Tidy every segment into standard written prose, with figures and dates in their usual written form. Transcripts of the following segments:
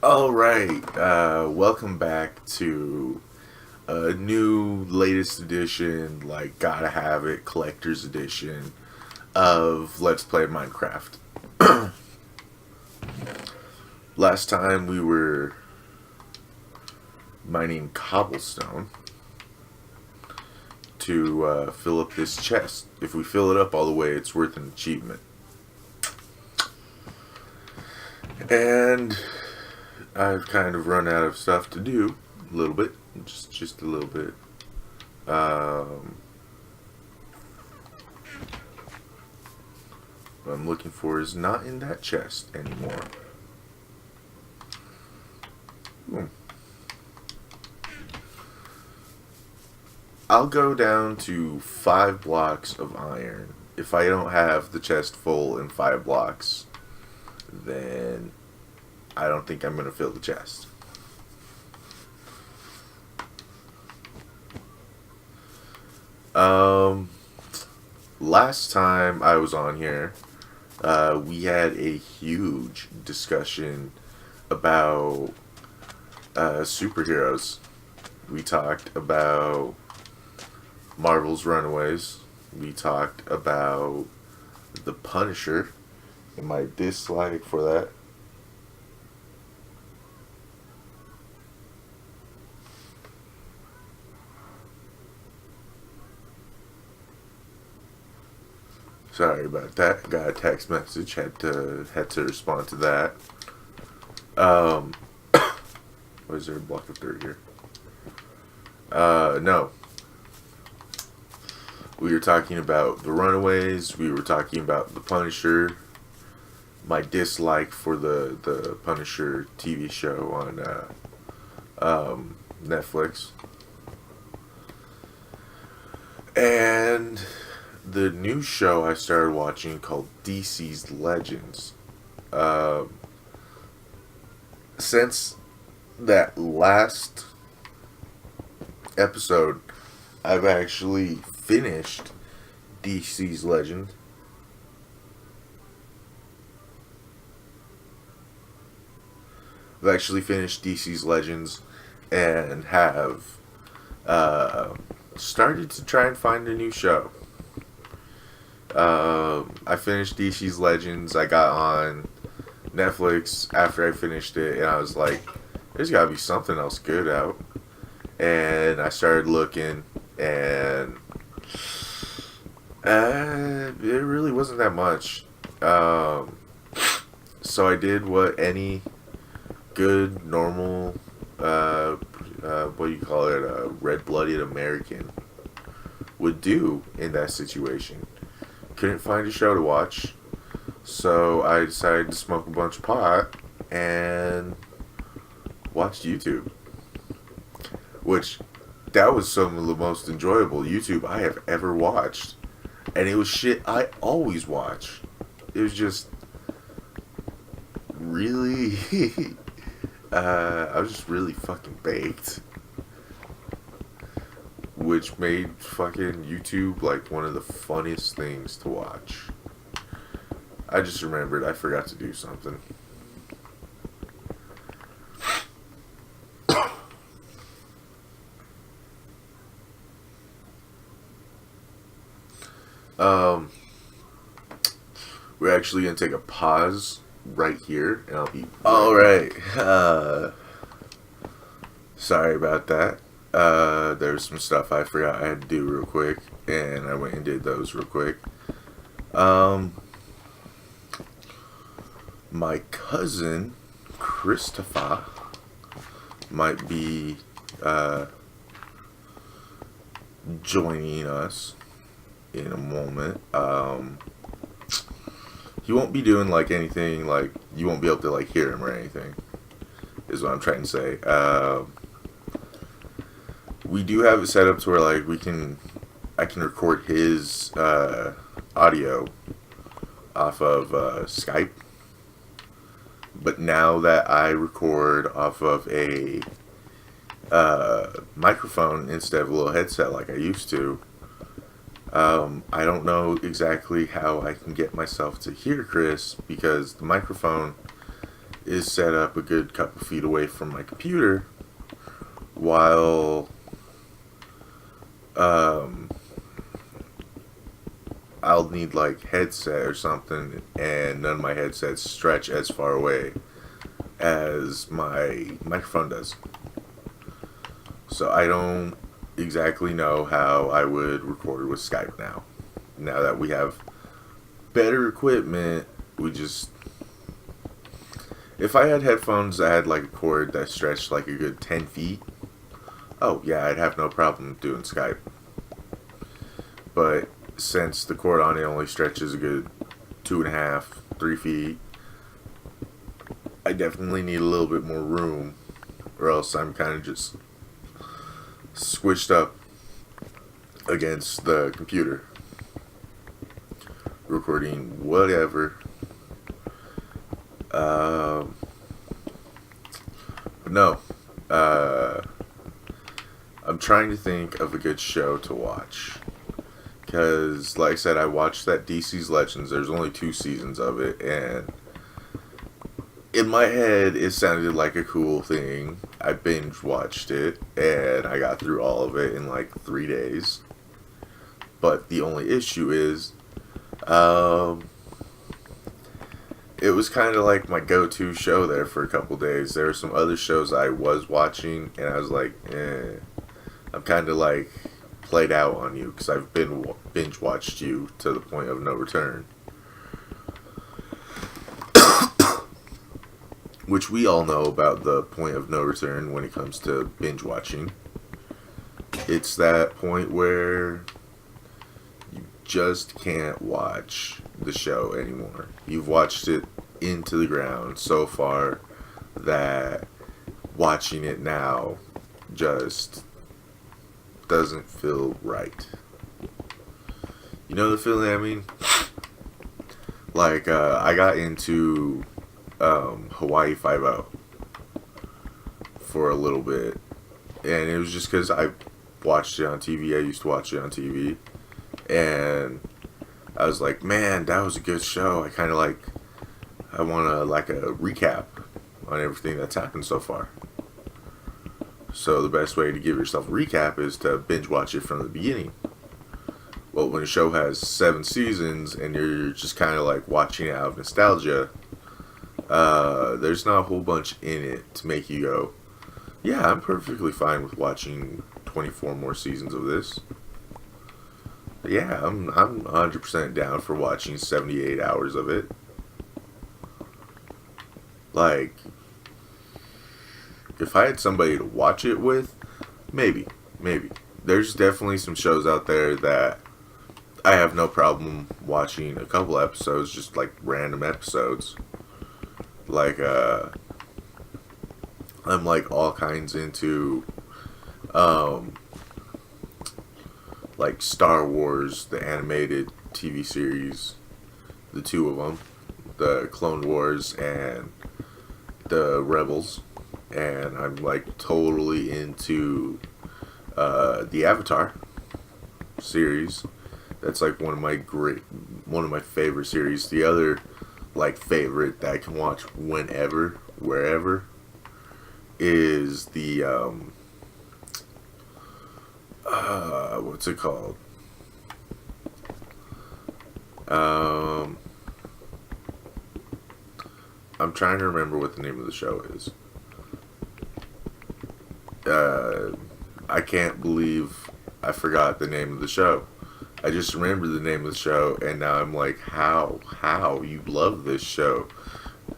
All right, welcome back to a new latest edition, like gotta have it, collector's edition of Let's Play Minecraft. Last time we were mining cobblestone to fill up this chest. If we fill it up all the way, it's worth an achievement. And I've kind of run out of stuff to do a little bit, just a little bit. What I'm looking for is not in that chest anymore. I'll go down to 5 blocks of iron. If I don't have the chest full in 5 blocks, then I don't think I'm going to fill the chest. Last time I was on here, we had a huge discussion about superheroes. We talked about Marvel's Runaways. We talked about the Punisher and my dislike for that. Sorry about that. Got a text message. Had to respond to that. Was there a block of dirt here? No. We were talking about the Runaways. We were talking about the Punisher. My dislike for the Punisher TV show on Netflix. And the new show I started watching called DC's Legends. Since that last episode, I've actually finished DC's Legend. I've actually finished DC's Legends and have started to try and find a new show. I finished DC's Legends. I got on Netflix after I finished it, and I was like, there's gotta be something else good out. And I started looking, and it really wasn't that much. So I did what any good, normal, what do you call it, red-blooded American would do in that situation. Couldn't find a show to watch, so I decided to smoke a bunch of pot and watch YouTube. Which, that was some of the most enjoyable YouTube I have ever watched. And it was shit I always watch. It was just really, I was just really fucking baked. Which made fucking YouTube like one of the funniest things to watch. I just remembered I forgot to do something. We're actually gonna take a pause right here, and I'll be alright. Sorry about that. There's some stuff I forgot I had to do real quick, and I went and did those real quick. My cousin Christopher might be joining us in a moment. He won't be doing like anything, like you won't be able to like hear him or anything, is what I'm trying to say. We do have it set up to where like I can record his audio off of Skype. But now that I record off of a microphone instead of a little headset like I used to, I don't know exactly how I can get myself to hear Chris, because the microphone is set up a good couple feet away from my computer, while I'll need like headset or something, and none of my headsets stretch as far away as my microphone does. So I don't exactly know how I would record with Skype now. Now that we have better equipment, if I had headphones that had like a cord that stretched like a good 10 feet, oh yeah, I'd have no problem doing Skype. But since the cord on it only stretches a good 2.5, 3 feet, I definitely need a little bit more room, or else I'm kind of just squished up against the computer, recording whatever. But no, I'm trying to think of a good show to watch. Because, like I said, I watched that DC's Legends. There's only 2 seasons of it, and in my head, it sounded like a cool thing. I binge watched it, and I got through all of it in like 3 days. But the only issue is, it was kind of like my go-to show there for a couple days. There were some other shows I was watching, and I was like, I'm kind of like played out on you, because I've been binge watched you to the point of no return. Which we all know about the point of no return when it comes to binge watching. It's that point where you just can't watch the show anymore. You've watched it into the ground so far that watching it now just doesn't feel right. You know the feeling I mean? Like, I got into Hawaii Five-0 for a little bit, and it was just because I watched it on TV. I used to watch it on TV, and I was like, man, that was a good show. I kind of like, I want to like a recap on everything that's happened so far. So the best way to give yourself a recap is to binge watch it from the beginning. Well, when a show has 7 seasons and you're just kind of like watching it out of nostalgia, there's not a whole bunch in it to make you go, yeah, I'm perfectly fine with watching 24 more seasons of this. But yeah, I'm 100% down for watching 78 hours of it. Like, if I had somebody to watch it with, maybe. There's definitely some shows out there that I have no problem watching a couple episodes, just like random episodes. Like, I'm like all kinds into, like Star Wars, the animated TV series, the 2 of them, the Clone Wars and the Rebels. And I'm like totally into the Avatar series. That's like one of my favorite series. The other like favorite that I can watch whenever, wherever, is the what's it called? I'm trying to remember what the name of the show is. I can't believe I forgot the name of the show. I just remembered the name of the show, and now I'm like, how you love this show?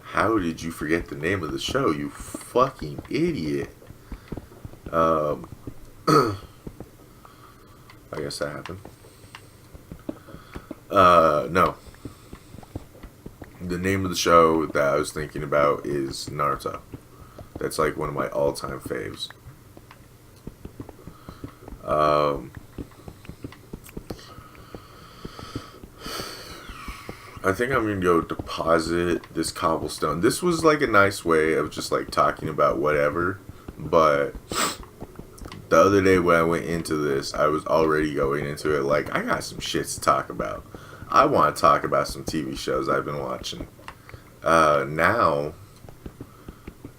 How did you forget the name of the show, you fucking idiot? I guess that happened. No. The name of the show that I was thinking about is Naruto. That's like one of my all-time faves. I think I'm gonna go deposit this cobblestone. This was like a nice way of just like talking about whatever, but the other day when I went into this, I was already going into it like, I got some shit to talk about. I want to talk about some TV shows I've been watching. Now,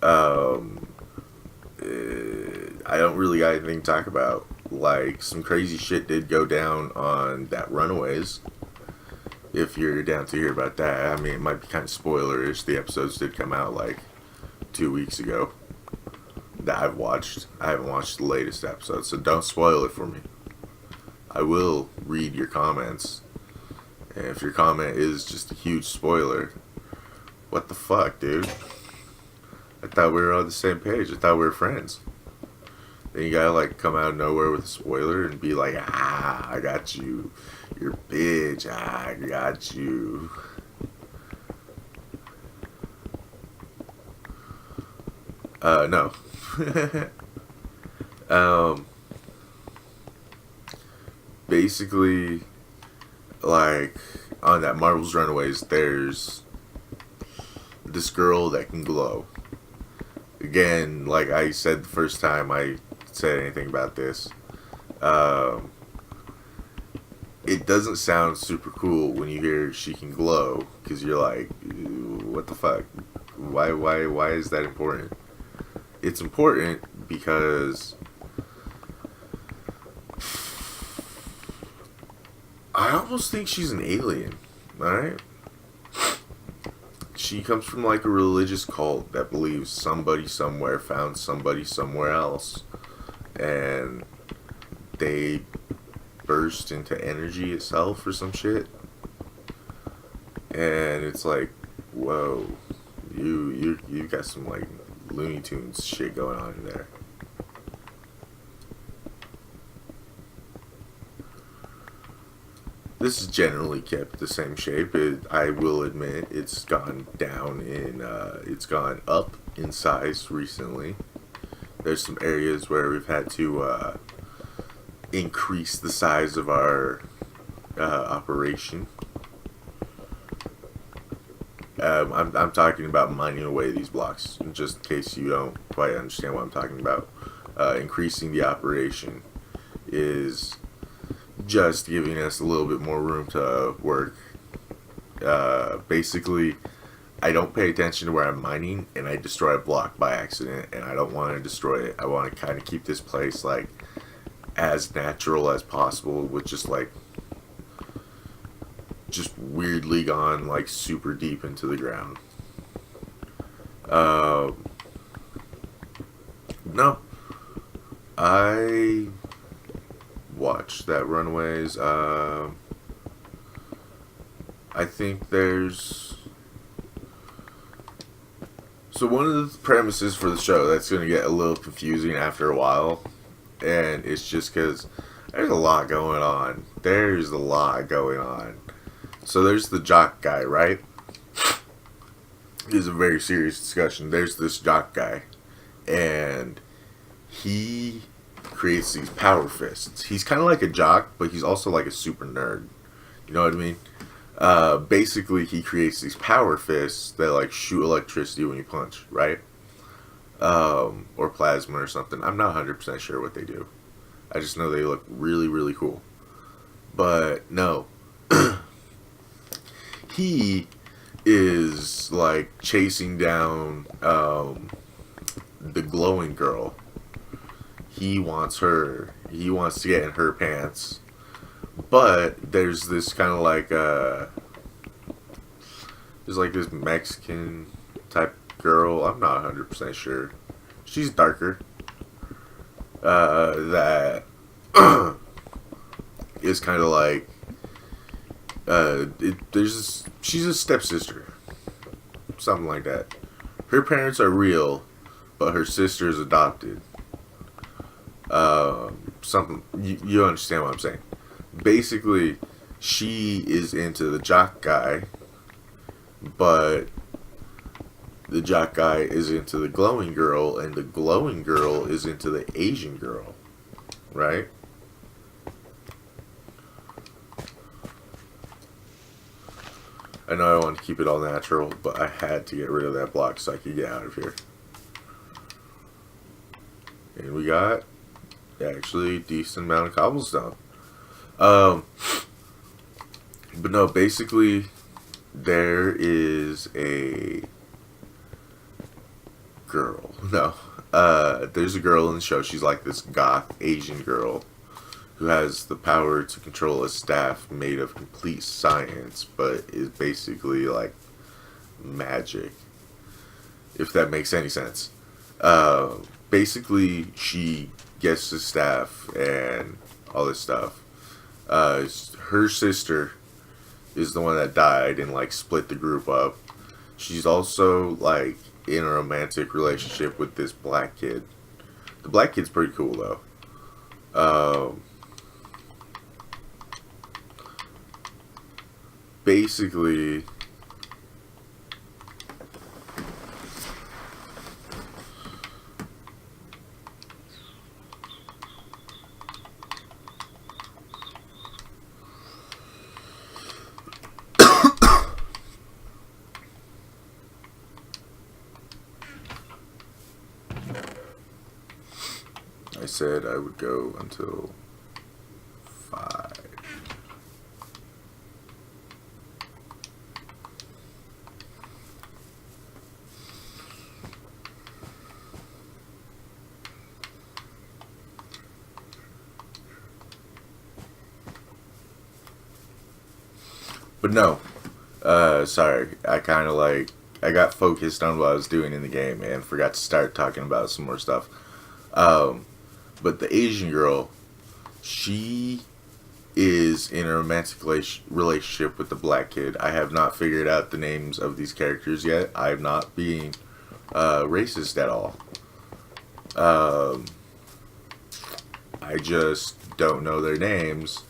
Um, I don't really got anything to talk about. Like, some crazy shit did go down on that Runaways. If you're down to hear about that, I mean, it might be kind of spoilerish. The episodes did come out like 2 weeks ago that I've watched. I haven't watched the latest episode, so don't spoil it for me. I will read your comments. And if your comment is just a huge spoiler, what the fuck, dude? I thought we were on the same page. I thought we were friends. Then you gotta like come out of nowhere with a spoiler and be like, I got you. You're a bitch. I got you. No. Basically, like, on that Marvel's Runaways, there's this girl that can glow. Again, like I said the first time I said anything about this, it doesn't sound super cool when you hear she can glow, because you're like, what the fuck? Why is that important? It's important because I almost think she's an alien, alright? She comes from like a religious cult that believes somebody somewhere found somebody somewhere else, and they burst into energy itself or some shit. And it's like, whoa, you got some like Looney Tunes shit going on in there. This is generally kept the same shape. I will admit it's gone down it's gone up in size recently. There's some areas where we've had to increase the size of our operation. I'm talking about mining away these blocks, just in case you don't quite understand what I'm talking about. Increasing the operation is just giving us a little bit more room to work. Basically, I don't pay attention to where I'm mining, and I destroy a block by accident, and I don't want to destroy it. I want to kind of keep this place like as natural as possible, with just weirdly gone like super deep into the ground. No, I watched that Runaways. I think there's one of the premises for the show that's going to get a little confusing after a while, and it's just because there's a lot going on. So there's the jock guy, right? This is a very serious discussion. There's this jock guy, and he creates these power fists. He's kind of like a jock, but he's also like a super nerd. You know what I mean? Basically, he creates these power fists that like shoot electricity when you punch, right? Or plasma or something. I'm not 100% sure what they do. I just know they look really, really cool. But no. He is like chasing down the glowing girl. He wants her. He wants to get in her pants. But there's this kind of like there's like this Mexican type girl. I'm not 100% sure. She's darker. That is kind of like she's a stepsister, something like that. Her parents are real, but her sister is adopted. Something you understand what I'm saying. Basically, she is into the jock guy, but the jock guy is into the glowing girl, and the glowing girl is into the Asian girl, right? I know I want to keep it all natural, but I had to get rid of that block so I could get out of here. And we got actually a decent amount of cobblestone. But no, basically there is a girl. No. There's a girl in the show. She's like this goth Asian girl who has the power to control a staff made of complete science, but is basically like magic, if that makes any sense. Basically, she gets the staff and all this stuff. Her sister is the one that died and like split the group up. She's also like in a romantic relationship with this black kid. The black kid's pretty cool though. Basically, I said I would go until 5. But no, sorry, I kind of like, I got focused on what I was doing in the game and forgot to start talking about some more stuff. But the Asian girl, she is in a romantic relationship with the black kid. I have not figured out the names of these characters yet. I'm not being racist at all. I just don't know their names.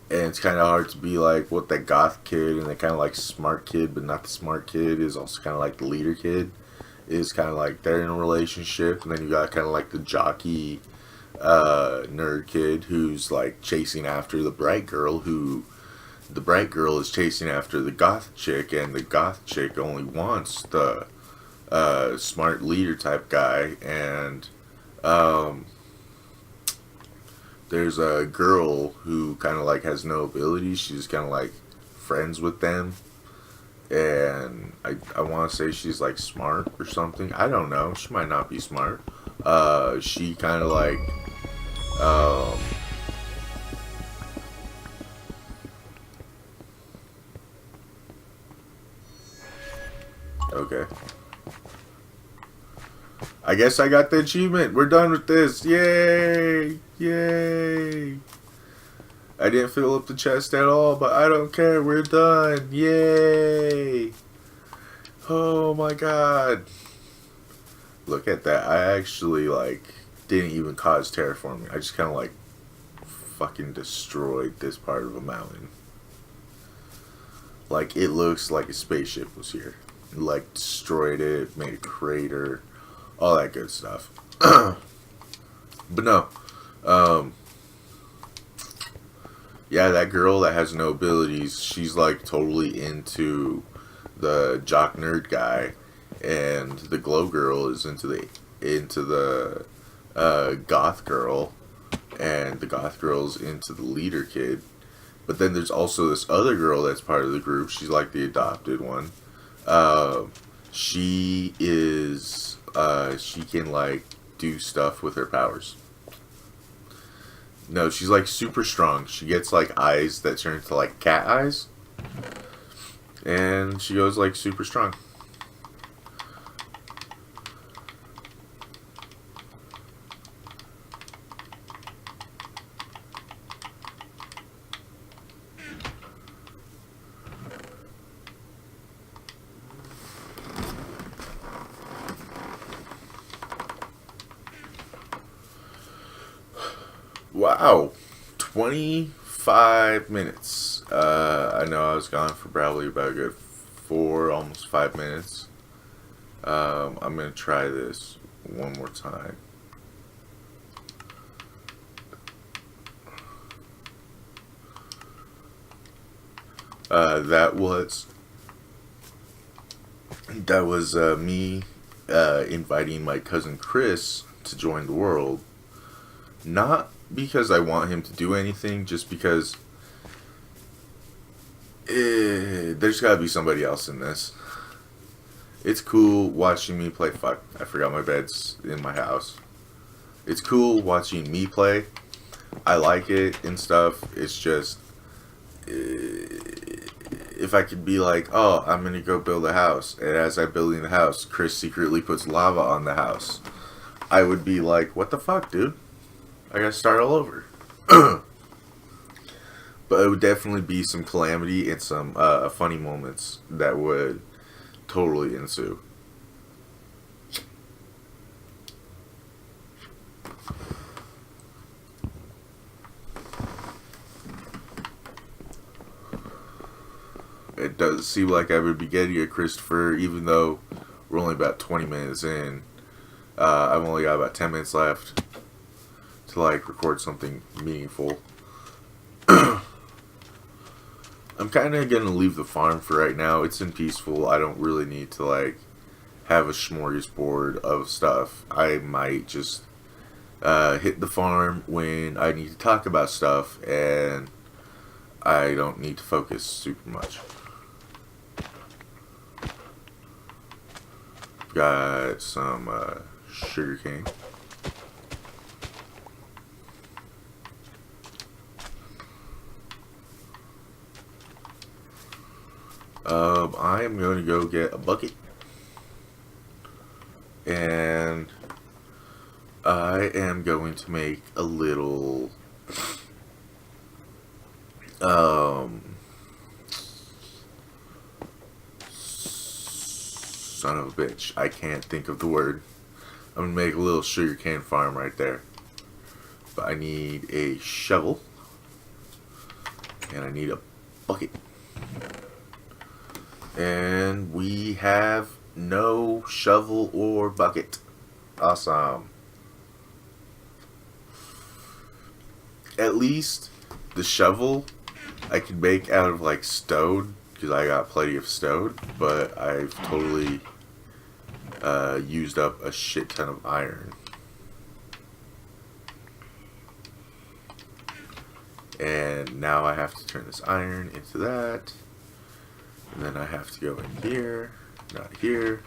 And it's kind of hard to be like what that goth kid and the kind of like smart kid, but not the smart kid, is also kind of like the leader kid. Is kind of like they're in a relationship, and then you got kind of like the jockey nerd kid who's like chasing after the bright girl, who the bright girl is chasing after the goth chick, and the goth chick only wants the smart leader type guy. And there's a girl who kind of like has no abilities. She's kind of like friends with them. And I want to say she's like smart or something. I don't know. She might not be smart. She kind of like, okay. I guess I got the achievement. We're done with this. Yay! Yay! I didn't fill up the chest at all, but I don't care. We're done. Yay! Oh my god. Look at that. I actually, like, didn't even cause terraforming. I just kind of, like, fucking destroyed this part of a mountain. Like, it looks like a spaceship was here. Like, destroyed it, made a crater, all that good stuff. But no. Yeah, that girl that has no abilities, she's like totally into the jock nerd guy, and the glow girl is into the goth girl, and the goth girl's into the leader kid. But then there's also this other girl that's part of the group. She's like the adopted one. She is she can like do stuff with her powers. No, she's like super strong. She gets like eyes that turn to like cat eyes. And she goes like super strong. Wow, 25 minutes. I know I was gone for probably about a good 4, almost 5 minutes. I'm going to try this one more time. That was me inviting my cousin Chris to join the world. Not because I want him to do anything, just because there's got to be somebody else in this. It's cool watching me play. Fuck, I forgot my bed's in my house. It's cool watching me play. I like it and stuff. It's just, if I could be like, oh, I'm gonna go build a house, and as I'm building the house, Chris secretly puts lava on the house, I would be like, what the fuck, dude? I gotta start all over. But it would definitely be some calamity and some funny moments that would totally ensue. It does seem like I would be getting a Christopher, even though we're only about 20 minutes in. I've only got about 10 minutes left to like record something meaningful. I'm kind of going to leave the farm for right now. It's in peaceful. I don't really need to like have a smorgasbord of stuff. I might just hit the farm when I need to talk about stuff, and I don't need to focus super much. Got some sugar cane. I am going to go get a bucket, and I am going to make a little son of a bitch, I can't think of the word. I'm gonna make a little sugarcane farm right there, but I need a shovel and I need a bucket. And we have no shovel or bucket. Awesome. At least the shovel I can make out of like stone, because I got plenty of stone, but I've totally used up a shit ton of iron. And now I have to turn this iron into that. And then I have to go in here, not here,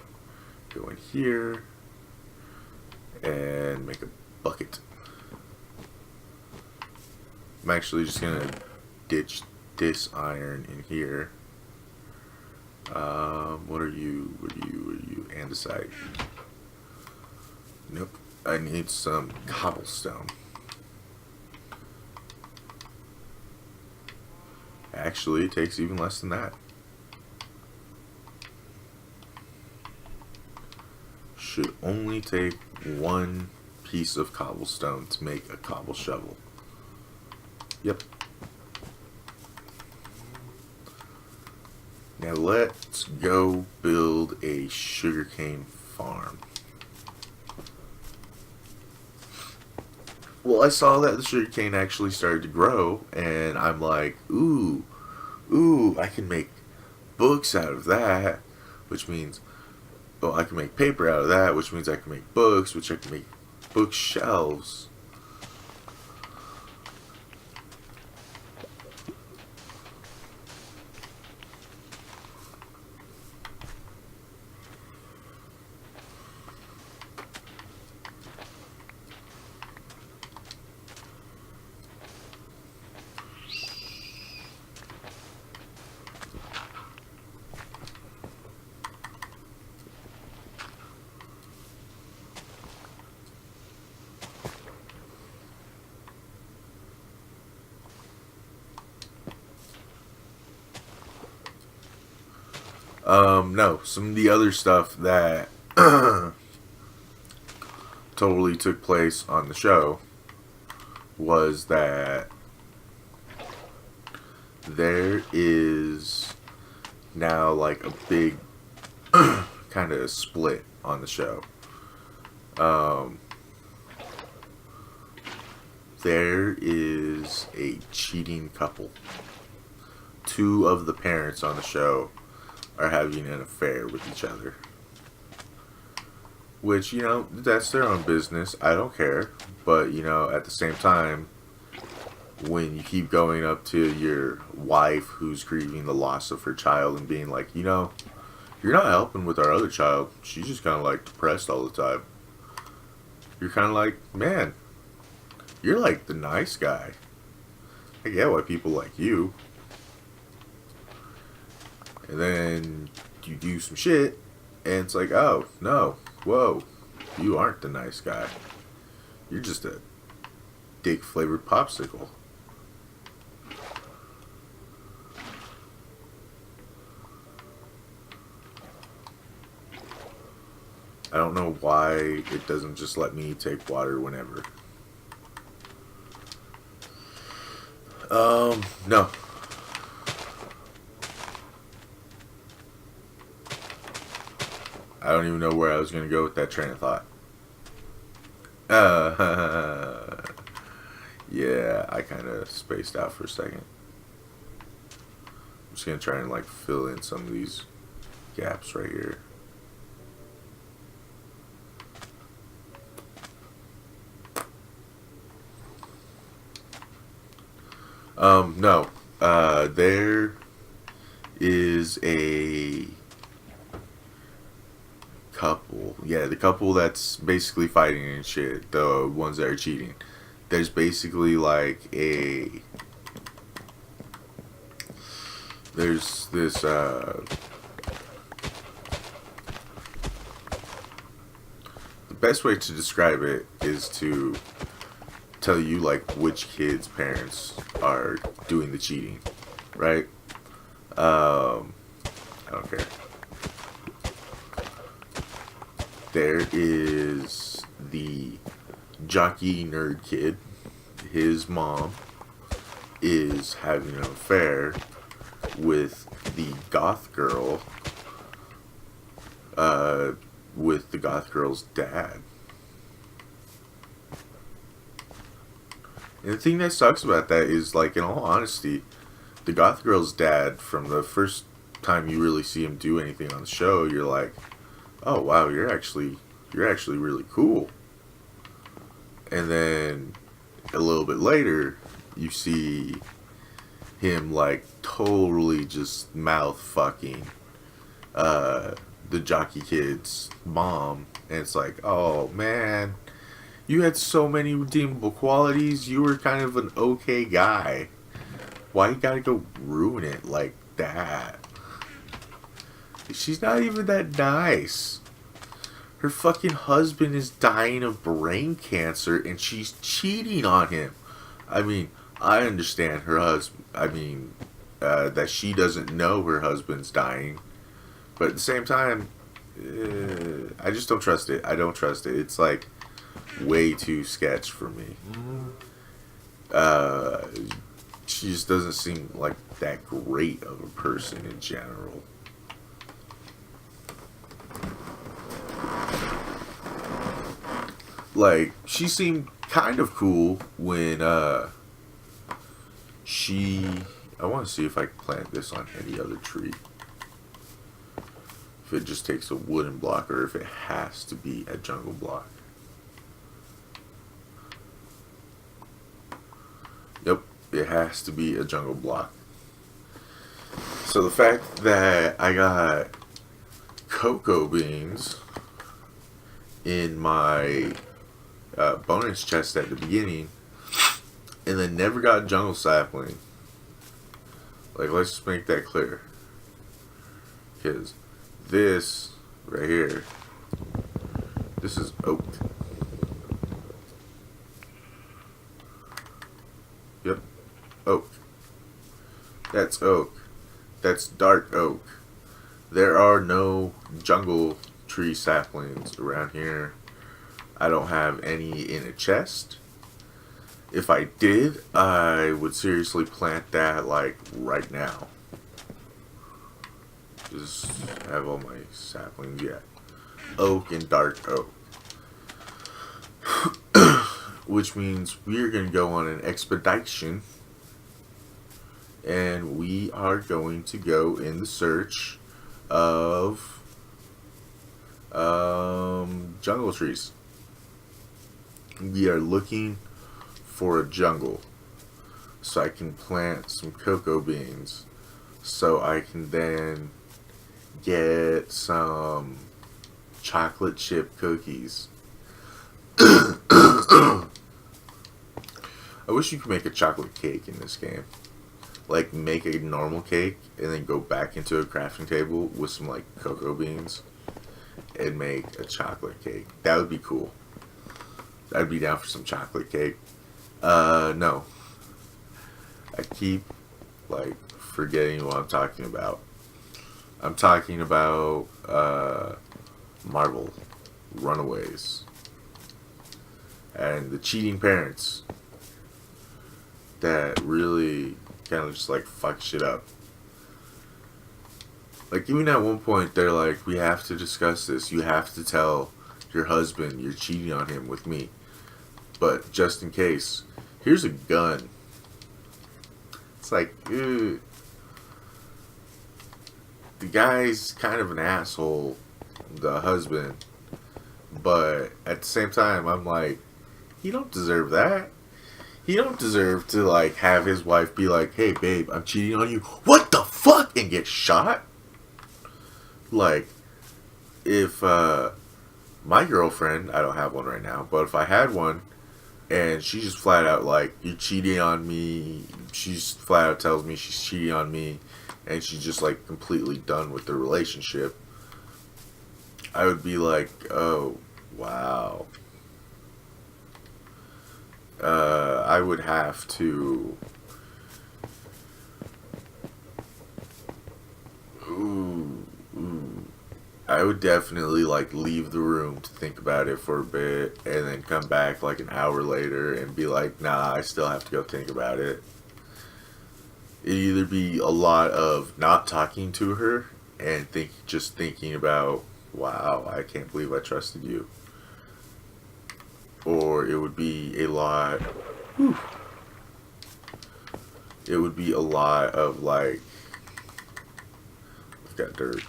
go in here, and make a bucket. I'm actually just gonna ditch this iron in here. What are you? Andesite. Nope. I need some cobblestone. Actually, it takes even less than that. Should only take one piece of cobblestone to make a cobble shovel. Yep. Now let's go build a sugarcane farm. Well, I saw that the sugarcane actually started to grow, and I'm like, ooh, I can make books out of that, which means, well, I can make paper out of that, which means I can make books, which I can make bookshelves. No, some of the other stuff that totally took place on the show was that there is now like a big kind of split on the show. There is a cheating couple. Two of the parents on the show are having an affair with each other. Which, you know, that's their own business. I don't care. But, you know, at the same time, when you keep going up to your wife who's grieving the loss of her child and being like, you know, You're not helping with our other child. She's just kind of like depressed all the time. You're kind of like, man, you're like the nice guy. I get why people like you. And then you do some shit, and it's like, oh, no, whoa, you aren't the nice guy. You're just a dick-flavored popsicle. I don't know why it doesn't just let me take water whenever. No. I don't even know where I was going to go with that train of thought. Yeah, I kind of spaced out for a second. I'm just going to try and like fill in some of these gaps right here. No. There is a couple. Yeah, the couple that's basically fighting and shit. The ones that are cheating. There's basically like there's this, the best way to describe it is to tell you like which kid's parents are doing the cheating, right? I don't care. There is the jockey nerd kid. His mom is having an affair with the goth girl, with the goth girl's dad. And the thing that sucks about that is, like, in all honesty, the goth girl's dad, from the first time you really see him do anything on the show, you're like, oh wow, you're actually really cool. And then a little bit later, you see him like totally just mouth fucking the jockey kid's mom, and it's like, oh man, you had so many redeemable qualities. You were kind of an okay guy. Why you gotta go ruin it like that? She's not even that nice. Her fucking husband is dying of brain cancer and she's cheating on him. I mean, I understand her husband. I mean, that she doesn't know her husband's dying. But at the same time, I just don't trust it. I don't trust it. It's like way too sketch for me. She just doesn't seem like that great of a person in general. Like, she seemed kind of cool when I want to see if I can plant this on any other tree. If it just takes a wooden block or if it has to be a jungle block. Yep, it has to be a jungle block. So the fact that I got cocoa beans in my bonus chest at the beginning and then never got jungle sapling, like, let's just make that clear, because this right here, this is oak. Yep, oak. That's oak. That's dark oak. There are no jungle tree saplings around here. I don't have any in a chest. If I did, I would seriously plant that like right now. Just have all my saplings, yeah. Oak and dark oak. Which means we're going to go on an expedition. And we are going to go in the search of jungle trees. We are looking for a jungle so I can plant some cocoa beans so I can then get some chocolate chip cookies. I wish you could make a chocolate cake in this game. Like, make a normal cake and then go back into a crafting table with some, like, cocoa beans and make a chocolate cake. That would be cool. I'd be down for some chocolate cake. No. I keep, like, forgetting what I'm talking about. I'm talking about, Marvel Runaways. And the cheating parents that really kind of just, like, fuck shit up. Like, even at one point, they're like, we have to discuss this. You have to tell your husband you're cheating on him with me. But just in case, here's a gun. It's like, ew. The guy's kind of an asshole, the husband. But at the same time, I'm like, he don't deserve that. He don't deserve to, like, have his wife be like, hey, babe, I'm cheating on you. What the fuck? And get shot? Like, if, my girlfriend, I don't have one right now, but if I had one, and she just flat out, like, you're cheating on me, she's flat out tells me she's cheating on me, and she's just, like, completely done with the relationship, I would be like, oh, wow. I would have to... I would definitely, like, leave the room to think about it for a bit and then come back, like, an hour later and be like, nah, I still have to go think about it. It'd either be a lot of not talking to her and just thinking about, wow, I can't believe I trusted you. Or it would be a lot... It would be a lot of, like... I've got dirt.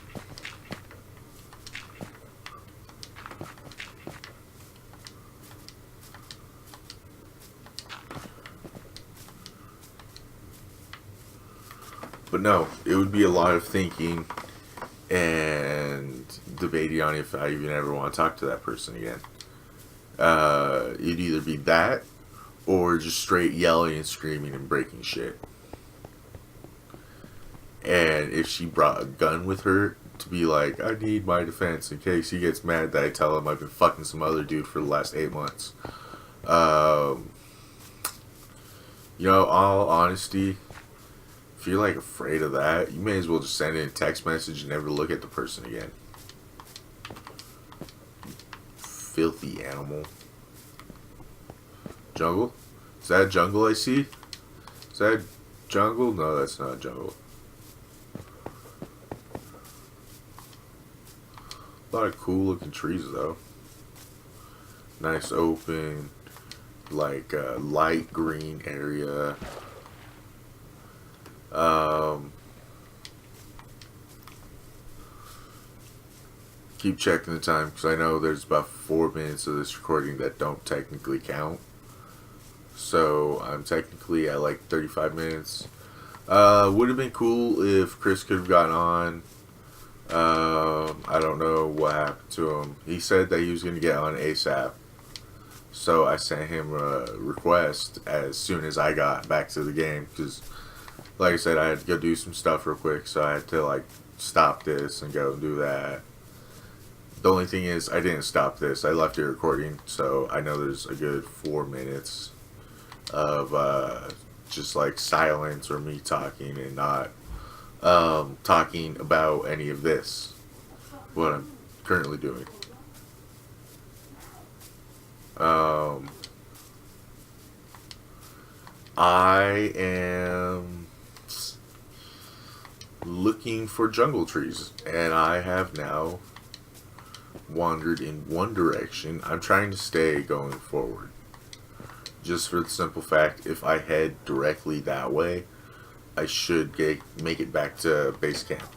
But no, it would be a lot of thinking and debating on if I even ever want to talk to that person again. It'd either be that or just straight yelling and screaming and breaking shit. And if she brought a gun with her to be like, I need my defense in case he gets mad that I tell him I've been fucking some other dude for the last 8 months. You know, all honesty, if you're, like, afraid of that, you may as well just send in a text message and never look at the person again. Filthy animal. Jungle? Is that jungle I see? Is that jungle? No, that's not jungle. A lot of cool looking trees though. Nice open, like, light green area. Keep checking the time because I know there's about 4 minutes of this recording that don't technically count. So I'm technically at like 35 minutes. Would have been cool if Chris could have gotten on. I don't know what happened to him. He said that he was going to get on ASAP. So I sent him a request as soon as I got back to the game because, like I said, I had to go do some stuff real quick, so I had to, like, stop this and go and do that. The only thing is, I didn't stop this. I left it recording, so I know there's a good 4 minutes of just, like, silence or me talking and not talking about any of this, what I'm currently doing. I am looking for jungle trees, and I have now wandered in one direction. I'm trying to stay going forward, just for the simple fact, if I head directly that way, I should make it back to base camp.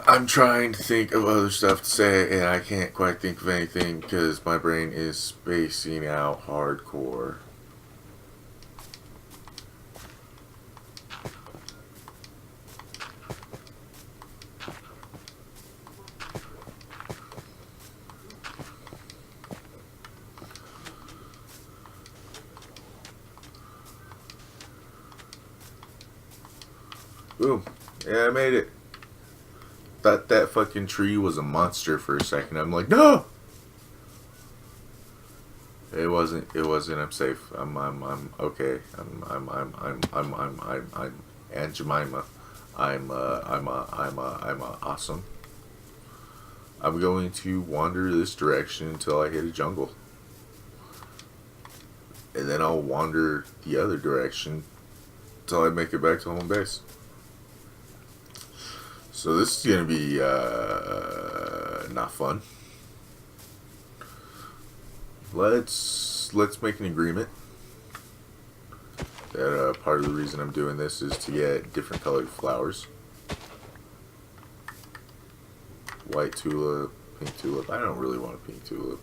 I'm trying to think of other stuff to say, and I can't quite think of anything because my brain is spacing out hardcore. Boom. Yeah, I made it. Thought that fucking tree was a monster for a second. I'm like, no! It wasn't. It wasn't. I'm safe. I'm okay. I'm Aunt Jemima. I'm awesome. I'm going to wander this direction until I hit a jungle. And then I'll wander the other direction until I make it back to home base. So this is gonna be not fun. Let's make an agreement that part of the reason I'm doing this is to get different colored flowers. White tulip, pink tulip. I don't really want a pink tulip.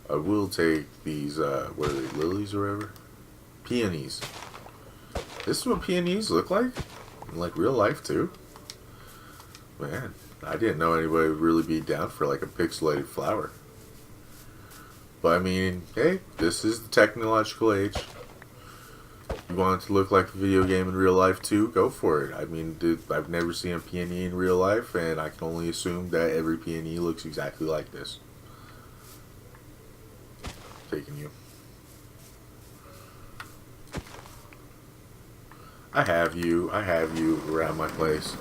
I will take these, what are they, lilies or whatever? Peonies. This is what peonies look like? In, like, real life, too? Man, I didn't know anybody would really be down for, like, a pixelated flower. But, I mean, hey, this is the technological age. You want it to look like a video game in real life, too? Go for it. I mean, dude, I've never seen a peony in real life, and I can only assume that every peony looks exactly like this. Taking you. I have you around my place.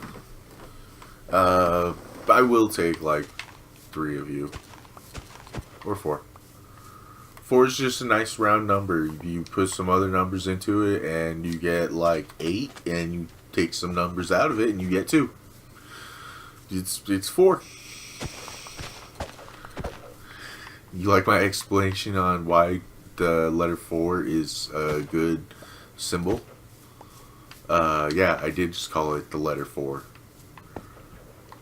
I will take like 3 of you. Or 4. 4 is just a nice round number. You put some other numbers into it and you get like 8, and you take some numbers out of it and you get 2. It's 4. You like my explanation on why the letter 4 is a good symbol? Yeah, I did just call it the letter 4.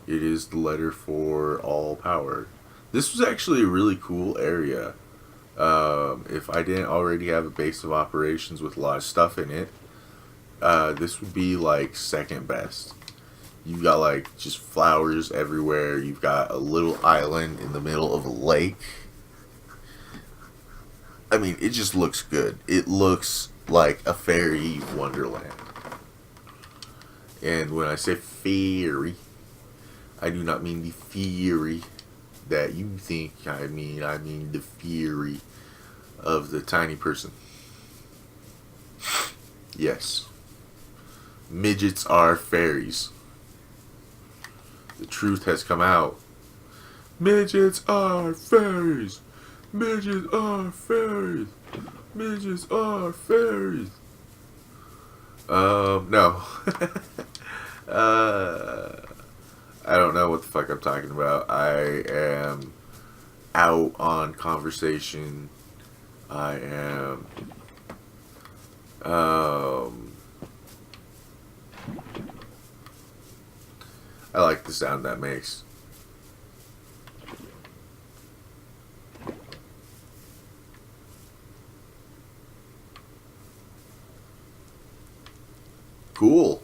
It is the letter for all power. This was actually a really cool area. If I didn't already have a base of operations with a lot of stuff in it, this would be like second best. You've got like just flowers everywhere. You've got a little island in the middle of a lake. I mean, it just looks good. It looks like a fairy wonderland. And when I say fairy, I do not mean the fury that you think I mean. I mean the fury of the tiny person. Yes. Midgets are fairies. The truth has come out. Midgets are fairies. Midgets are fairies. Midgets are fairies. No. I don't know what the fuck I'm talking about. I am out on conversation. I am, I like the sound that makes. Cool.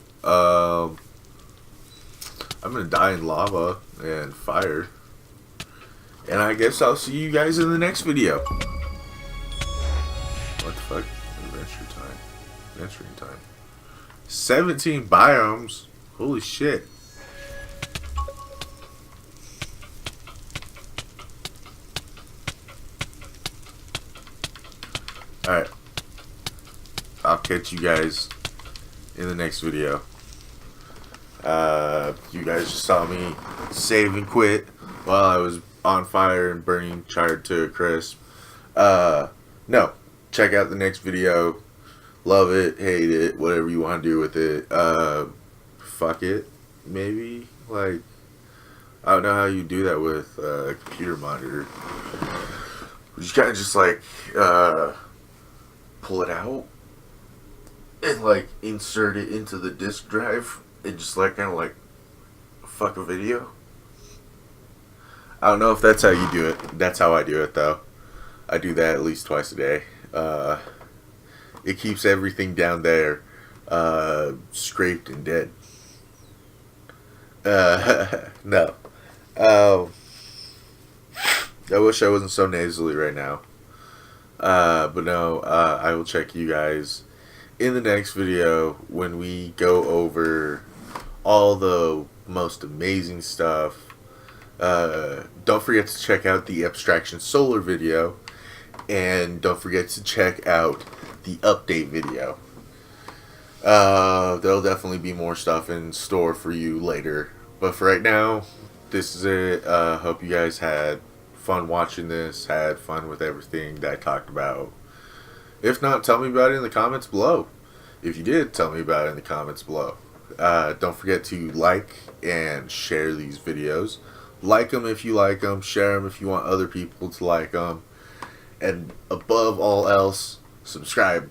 I'm gonna die in lava and fire. And I guess I'll see you guys in the next video. What the fuck? Adventure time. Adventuring time. 17 biomes. Holy shit. Alright. I'll catch you guys in the next video. You guys just saw me save and quit while I was on fire and burning charred to a crisp. No. Check out the next video. Love it, hate it, whatever you want to do with it. Fuck it, maybe. Like, I don't know how you do that with a computer monitor. You kind of just like pull it out and like insert it into the disk drive and just like kind of like fuck a video. I don't know if that's how you do it. That's how I do it though. I do that at least twice a day. It keeps everything down there scraped and dead. No. I wish I wasn't so nasally right now. But no, I will check you guys in the next video, when we go over all the most amazing stuff, don't forget to check out the Abstraction Solar video, and don't forget to check out the update video. There'll definitely be more stuff in store for you later, but for right now, this is it. Hope you guys had fun watching this, had fun with everything that I talked about. If not, tell me about it in the comments below. If you did, tell me about it in the comments below. Don't forget to like and share these videos. Like them if you like them, share them if you want other people to like them, and above all else, subscribe.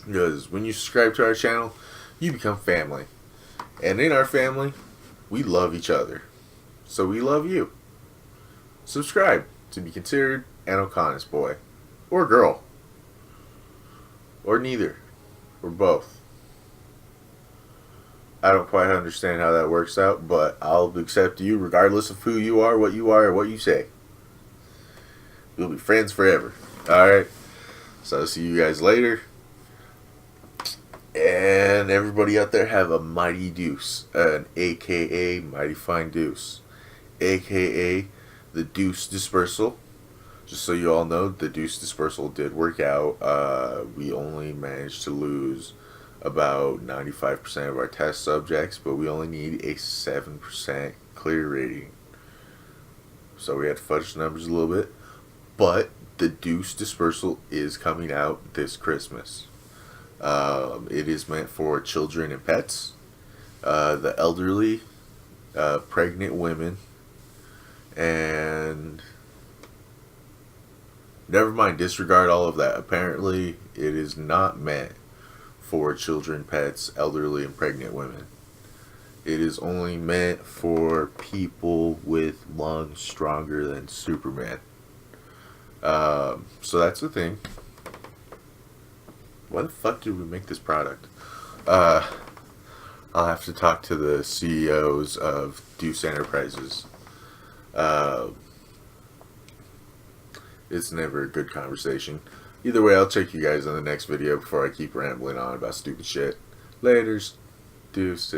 Because when you subscribe to our channel, you become family. And in our family, we love each other. So we love you. Subscribe to be considered an O'Connor's boy. Or girl. Or neither. Or both. I don't quite understand how that works out, but I'll accept you regardless of who you are, or what you say. We'll be friends forever. Alright? So I'll see you guys later. And everybody out there have a mighty deuce. An AKA mighty fine deuce. AKA the deuce dispersal. Just so you all know, the deuce dispersal did work out. We only managed to lose about 95% of our test subjects, but we only need a 7% clear rating. So we had to fudge the numbers a little bit. But the deuce dispersal is coming out this Christmas. It is meant for children and pets, the elderly, pregnant women, and never mind, disregard all of that. Apparently, it is not meant for children, pets, elderly, and pregnant women. It is only meant for people with lungs stronger than Superman. So that's the thing. Why the fuck did we make this product? I'll have to talk to the CEOs of Deuce Enterprises. It's never a good conversation. Either way, I'll check you guys on the next video before I keep rambling on about stupid shit. Laters. Deuce.